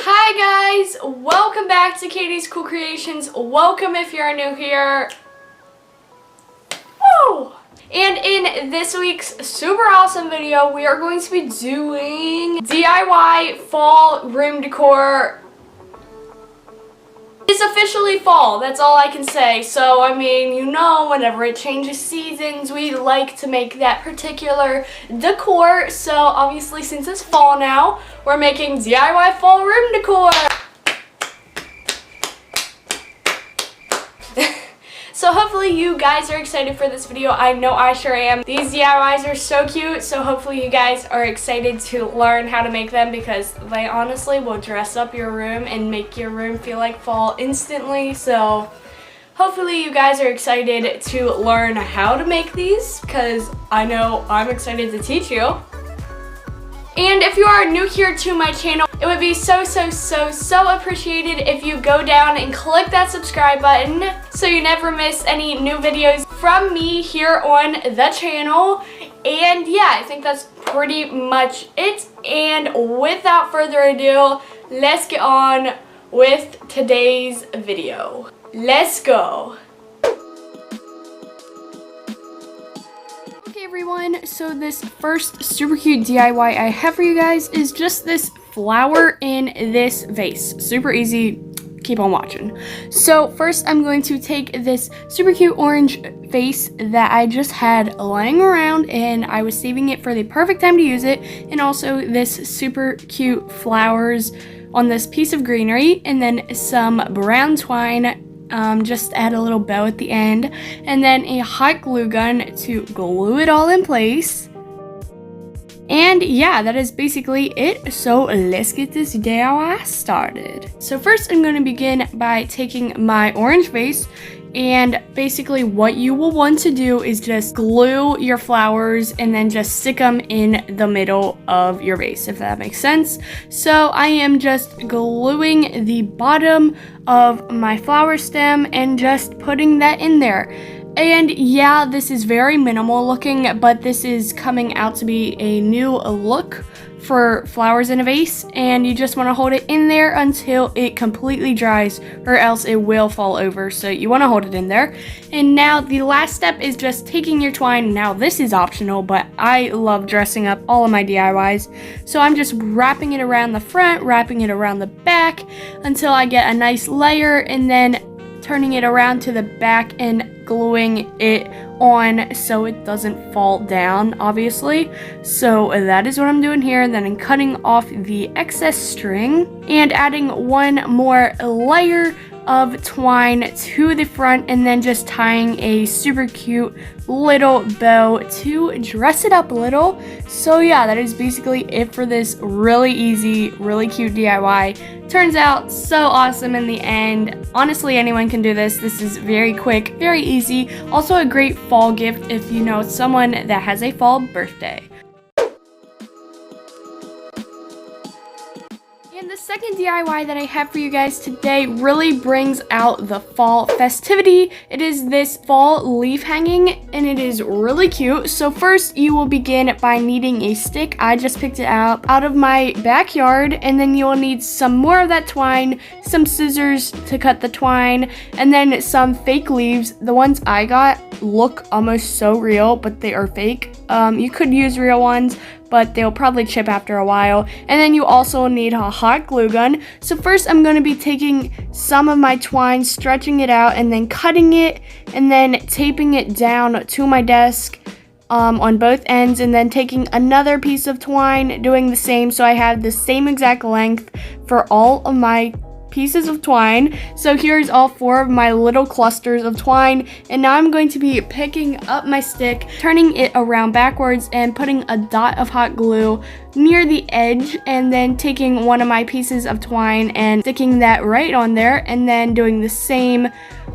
Hi guys, welcome back to Katie's Cool Creations. Welcome if you're new here. Woo! And in this week's super awesome video, we are going to be doing DIY fall room decor. It's officially fall, that's all I can say. So, I mean, you know, whenever it changes seasons, we like to make that particular decor. So, obviously, since it's fall now, we're making DIY fall room decor. So hopefully you guys are excited for this video. I know I sure am. These DIYs are so cute, so hopefully you guys are excited to learn how to make them because they honestly will dress up your room and make your room feel like fall instantly. So hopefully you guys are excited to learn how to make these because I know I'm excited to teach you. And if you are new here to my channel, it would be so appreciated if you go down and click that subscribe button so you never miss any new videos from me here on the channel. And yeah, I think that's pretty much it. And without further ado, let's get on with today's video. Let's go. Everyone, so this first super cute DIY I have for you guys is just this flower in this vase. Super easy, keep on watching. So first I'm going to take this super cute orange vase that I just had lying around and I was saving it for the perfect time to use it, and also this super cute flowers on this piece of greenery, and then some brown twine. Just add a little bow at the end, and then a hot glue gun to glue it all in place. And yeah, that is basically it. So let's get this DIY started. So first I'm going to begin by taking my orange vase, and basically what you will want to do is just glue your flowers and then just stick them in the middle of your vase, if that makes sense. So I am just gluing the bottom of my flower stem and just putting that in there. And yeah, this is very minimal looking, but this is coming out to be a new look for flowers in a vase, and you just want to hold it in there until it completely dries, or else it will fall over. So you want to hold it in there. And now the last step is just taking your twine. Now this is optional, but I love dressing up all of my DIYs, so I'm just wrapping it around the front, wrapping it around the back until I get a nice layer, and then turning it around to the back and gluing it on so it doesn't fall down, obviously. So that is what I'm doing here. Then I'm cutting off the excess string and adding one more layer of twine to the front, and then just tying a super cute little bow to dress it up a little. So yeah, that is basically it for this really easy, really cute DIY. Turns out so awesome in the end. Honestly, anyone can do this. This is very quick, very easy. Also a great fall gift if you know someone that has a fall birthday. And the second DIY that I have for you guys today really brings out the fall festivity. It is this fall leaf hanging, and it is really cute. So first you will begin by needing a stick. I just picked it out of my backyard, and then you will need some more of that twine, some scissors to cut the twine, and then some fake leaves. The ones I got look almost so real, but they are fake. You could use real ones, but they'll probably chip after a while. And then you also need a hot glue gun. So first I'm going to be taking some of my twine, stretching it out, and then cutting it, and then taping it down to my desk on both ends, and then taking another piece of twine, doing the same so I have the same exact length for all of my pieces of twine. So here's all 4 of my little clusters of twine, and now I'm going to be picking up my stick, turning it around backwards, and putting a dot of hot glue near the edge, and then taking one of my pieces of twine and sticking that right on there, and then doing the same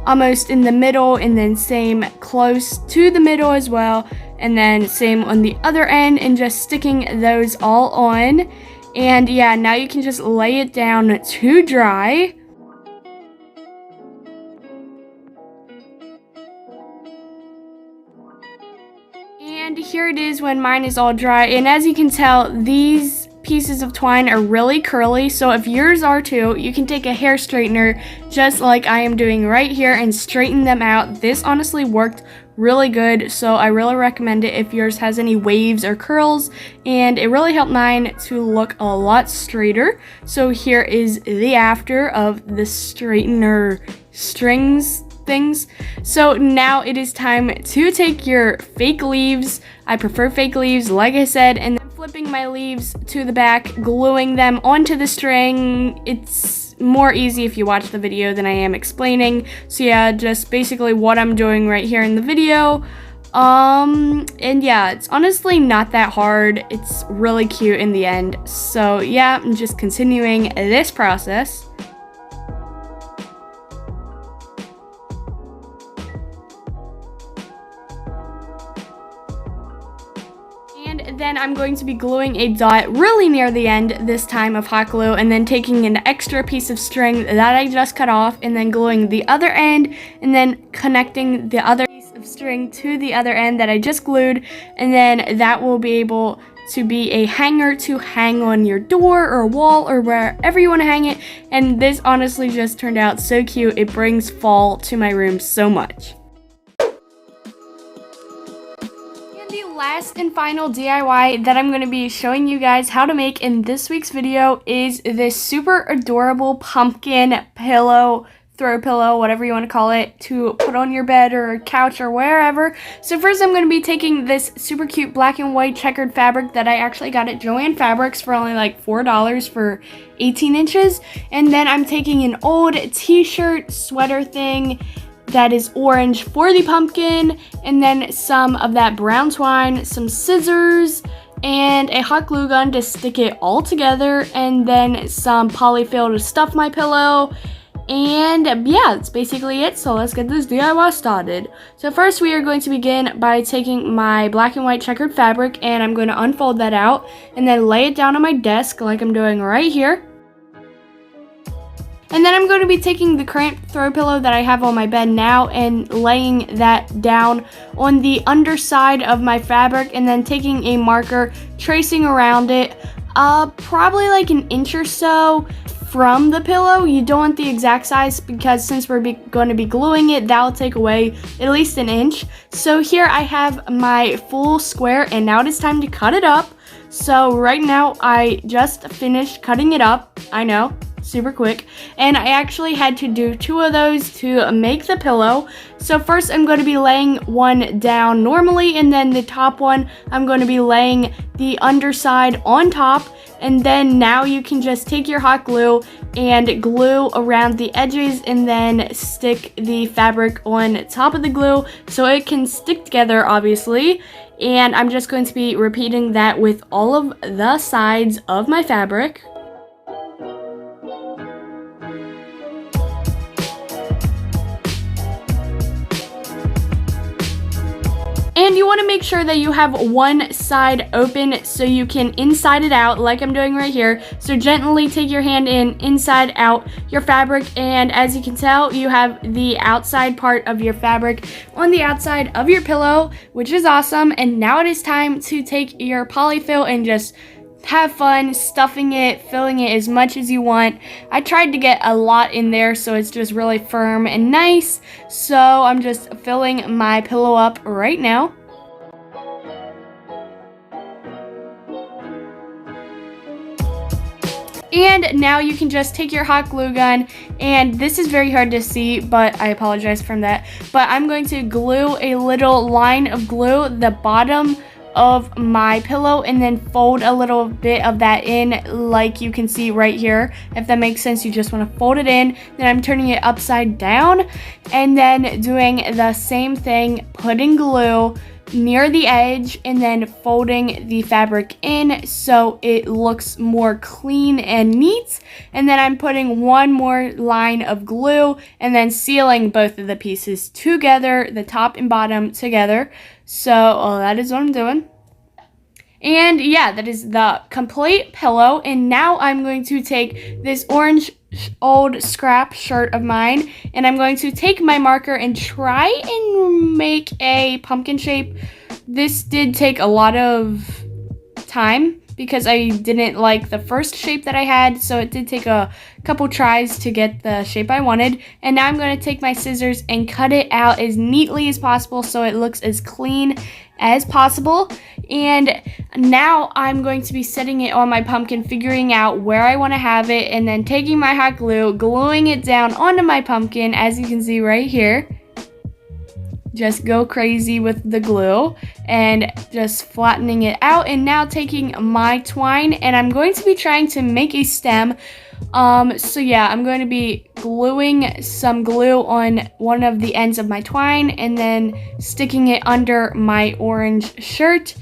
almost in the middle, and then same close to the middle as well, and then same on the other end, and just sticking those all on. And yeah, now you can just lay it down to dry. And here it is when mine is all dry, and as you can tell, these pieces of twine are really curly, so if yours are too, you can take a hair straightener just like I am doing right here and straighten them out. This honestly worked really good, so I really recommend it if yours has any waves or curls, and it really helped mine to look a lot straighter. So here is the after of the straightener strings things. So now it is time to take your fake leaves. I prefer fake leaves, like I said, and then flipping my leaves to the back, gluing them onto the string. It's more easy if you watch the video than I am explaining. So yeah, just basically what I'm doing right here in the video. And yeah, it's honestly not that hard. It's really cute in the end. So yeah, I'm just continuing this process. And then I'm going to be gluing a dot really near the end this time of hot glue, and then taking an extra piece of string that I just cut off, and then gluing the other end, and then connecting the other piece of string to the other end that I just glued, and then that will be able to be a hanger to hang on your door or wall or wherever you want to hang it. And this honestly just turned out so cute. It brings fall to my room so much. Last and final DIY that I'm going to be showing you guys how to make in this week's video is this super adorable pumpkin pillow, throw pillow, whatever you want to call it, to put on your bed or couch or wherever. So first I'm going to be taking this super cute black and white checkered fabric that I actually got at Joann Fabrics for only like $4 for 18 inches. And then I'm taking an old t-shirt sweater thing that is orange for the pumpkin, and then some of that brown twine, some scissors, and a hot glue gun to stick it all together, and then some polyfill to stuff my pillow. And yeah, that's basically it. So let's get this DIY started. So first we are going to begin by taking my black and white checkered fabric, and I'm going to unfold that out and then lay it down on my desk like I'm doing right here. And then I'm going to be taking the current throw pillow that I have on my bed now and laying that down on the underside of my fabric, and then taking a marker, tracing around it, probably like an inch or so from the pillow. You don't want the exact size because since we're going to be gluing it, that'll take away at least an inch. So here I have my full square, and now it is time to cut it up. So right now I just finished cutting it up. I know, super quick, and I actually had to do 2 of those to make the pillow. So first I'm going to be laying one down normally, and then the top one I'm going to be laying the underside on top. And then now you can just take your hot glue and glue around the edges, and then stick the fabric on top of the glue so it can stick together, obviously. And I'm just going to be repeating that with all of the sides of my fabric. And you want to make sure that you have one side open so you can inside it out like I'm doing right here. So gently take your hand in, inside out your fabric, and as you can tell, you have the outside part of your fabric on the outside of your pillow, which is awesome. And now it is time to take your polyfill and just have fun stuffing it, filling it as much as you want. I tried to get a lot in there so it's just really firm and nice. So I'm just filling my pillow up right now. And now you can just take your hot glue gun, and this is very hard to see, but I apologize for that. But I'm going to glue a little line of glue the bottom of my pillow and then fold a little bit of that in, like you can see right here. If that makes sense, you just want to fold it in. Then I'm turning it upside down and then doing the same thing, putting glue near the edge and then folding the fabric in so it looks more clean and neat. And then I'm putting one more line of glue and then sealing both of the pieces together, the top and bottom together. So that is what I'm doing. And yeah, that is the complete pillow. And now I'm going to take this orange old scrap shirt of mine and I'm going to take my marker and try and make a pumpkin shape. This did take a lot of time because I didn't like the first shape that I had, so it did take a couple tries to get the shape I wanted. And now I'm going to take my scissors and cut it out as neatly as possible so it looks as clean as possible. And now I'm going to be setting it on my pumpkin, figuring out where I want to have it, and then taking my hot glue, gluing it down onto my pumpkin, as you can see right here. Just go crazy with the glue and just flattening it out. And now taking my twine and I'm going to be trying to make a stem. So yeah, I'm going to be gluing some glue on one of the ends of my twine and then sticking it under my orange shirt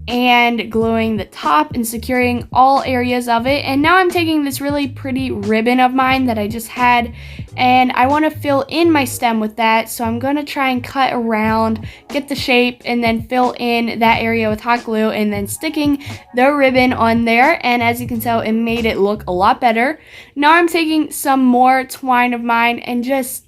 and gluing the top and securing all areas of it. And now I'm taking this really pretty ribbon of mine that I just had and I want to fill in my stem with that. So I'm going to try and cut around, get the shape, and then fill in that area with hot glue and then sticking the ribbon on there. And as you can tell, it made it look a lot better. Now I'm taking some more twine of mine and just,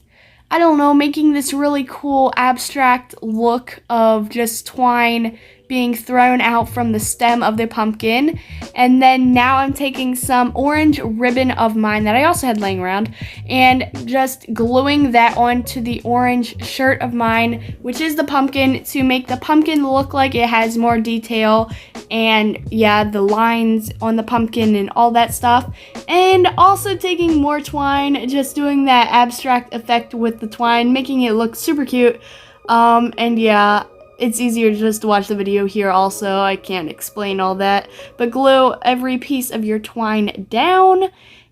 I don't know, making this really cool abstract look of just twine being thrown out from the stem of the pumpkin. And then now I'm taking some orange ribbon of mine that I also had laying around and just gluing that onto the orange shirt of mine, which is the pumpkin, to make the pumpkin look like it has more detail and yeah, the lines on the pumpkin and all that stuff. And also taking more twine, just doing that abstract effect with the twine, making it look super cute. And yeah, it's easier just to watch the video here also. I can't explain all that. But glue every piece of your twine down.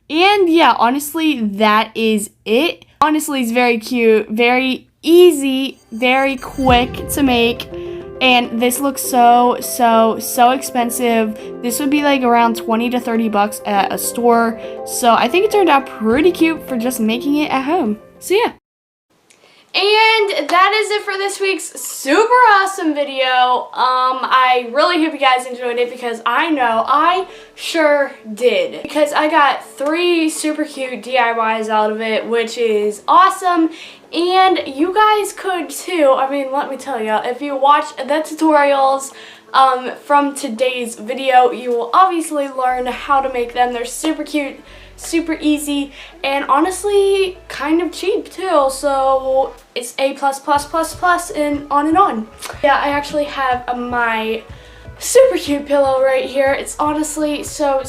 And yeah, honestly, that is it. Honestly, it's very cute, very easy, very quick to make. And this looks so expensive. This would be like around 20 to 30 bucks at a store. So I think it turned out pretty cute for just making it at home. So yeah. And that is it for this week's super awesome video. I really hope you guys enjoyed it because I know I sure did. Because I got 3 super cute DIYs out of it, which is awesome. And you guys could too. I mean, let me tell you, if you watch the tutorials from today's video, you will obviously learn how to make them. They're super cute, super easy, and honestly kind of cheap too, so it's A++++ and on and on. Yeah, I actually have my super cute pillow right here. It's honestly so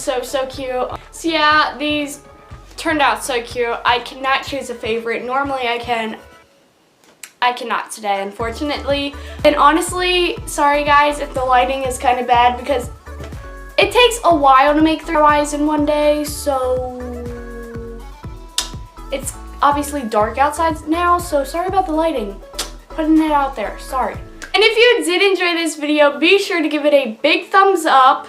cute. So yeah, these turned out so cute. I cannot choose a favorite. Normally I can. I cannot today, unfortunately. And honestly, sorry guys if the lighting is kind of bad because it takes a while to make 3 DIYs in one day, so it's obviously dark outside now, so sorry about the lighting. Putting it out there, sorry. And if you did enjoy this video, be sure to give it a big thumbs up.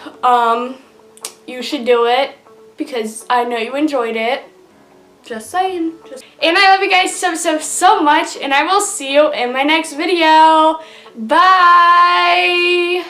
You should do it because I know you enjoyed it. Just saying. And I love you guys so much, and I will see you in my next video. Bye!